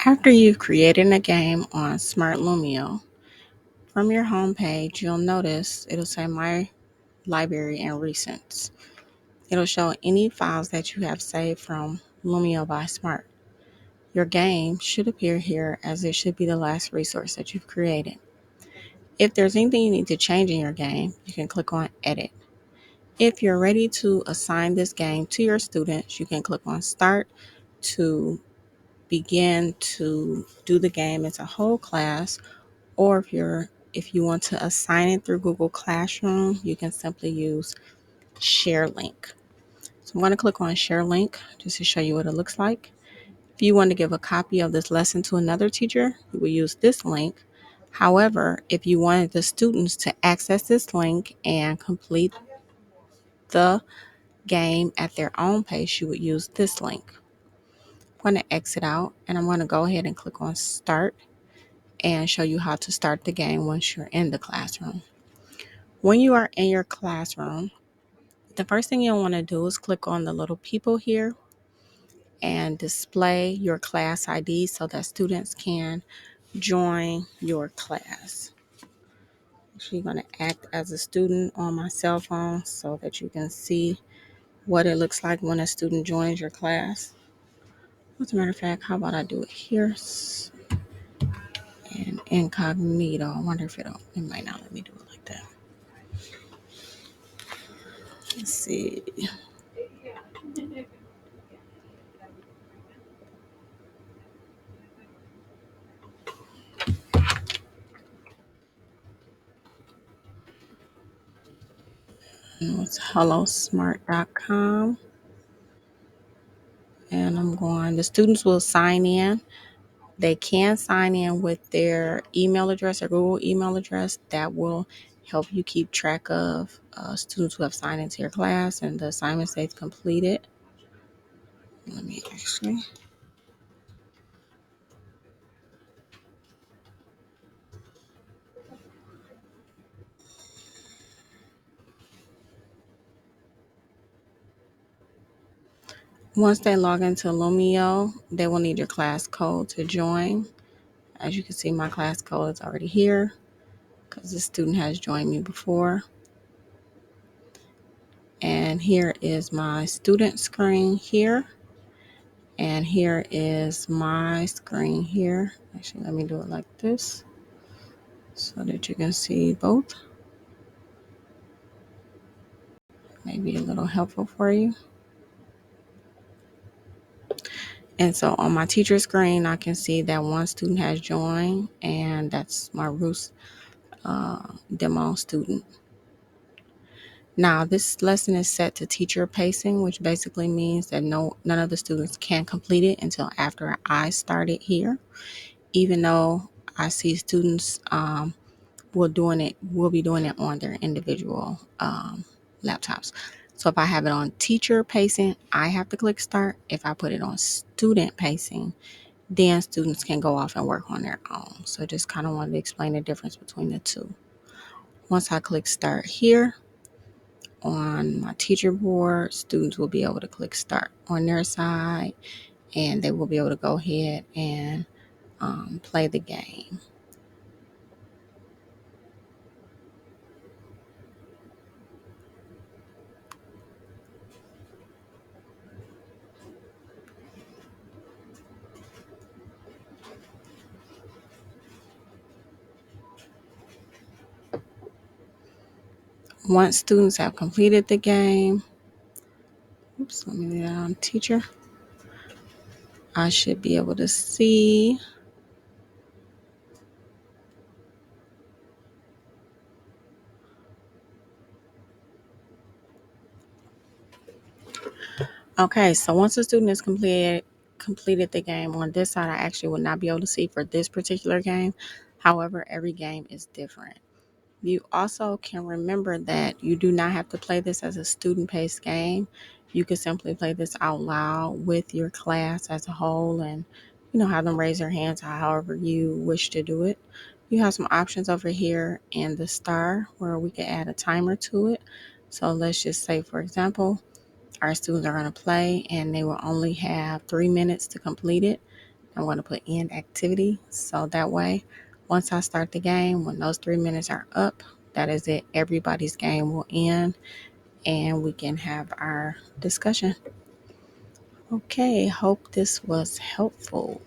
After you've created a game on Smart Lumio, from your home page, you'll notice it'll say My Library and Recents. It'll show any files that you have saved from Lumio by Smart. Your game should appear here as it should be the last resource that you've created. If there's anything you need to change in your game, you can click on Edit. If you're ready to assign this game to your students, you can click on Start to begin to do the game as a whole class, or if you want to assign it through Google Classroom, you can simply use Share Link. So I'm going to click on Share Link just to show you what it looks like. If you want to give a copy of this lesson to another teacher, you will use this link. However, if you wanted the students to access this link and complete the game at their own pace, you would use this link. I'm going to exit out and I'm going to go ahead and click on Start and show you how to start the game once you're in the classroom. When you are in your classroom, the first thing you'll want to do is click on the little people here and display your class ID so that students can join your class. Actually, going to act as a student on my cell phone so that you can see what it looks like when a student joins your class. As a matter of fact, how about I do it here and incognito. I wonder if it might not let me do it like that. Let's see. It's hellosmart.com. And the students will sign in. They can sign in with their email address or Google email address. That will help you keep track of students who have signed into your class and the assignments they've completed. Let me actually. Once they log into Lumio, they will need your class code to join. As you can see, my class code is already here because the student has joined me before. And here is my student screen here. And here is my screen here. Actually, let me do it like this so that you can see both. Maybe a little helpful for you. And so on my teacher screen, I can see that one student has joined, and that's my Roost demo student. Now, this lesson is set to teacher pacing, which basically means that none of the students can complete it until after I start it here. Even though I see students will be doing it on their individual laptops. So if I have it on teacher pacing, I have to click start. If I put it on student pacing, then students can go off and work on their own. So just kind of wanted to explain the difference between the two. Once I click start here on my teacher board, students will be able to click start on their side and they will be able to go ahead and play the game. Once students have completed the game, let me leave that on teacher. I should be able to see Okay, so once a student has completed the game on this side, I actually will not be able to see for this particular game. However, every game is different. You also can remember that you do not have to play this as a student-paced game. You can simply play this out loud with your class as a whole and, have them raise their hands however you wish to do it. You have some options over here in the star where we can add a timer to it. So let's just say, for example, our students are going to play and they will only have 3 minutes to complete it. I'm going to put end activity. So that way, once I start the game, when those 3 minutes are up, that is it. Everybody's game will end and we can have our discussion. Okay, hope this was helpful.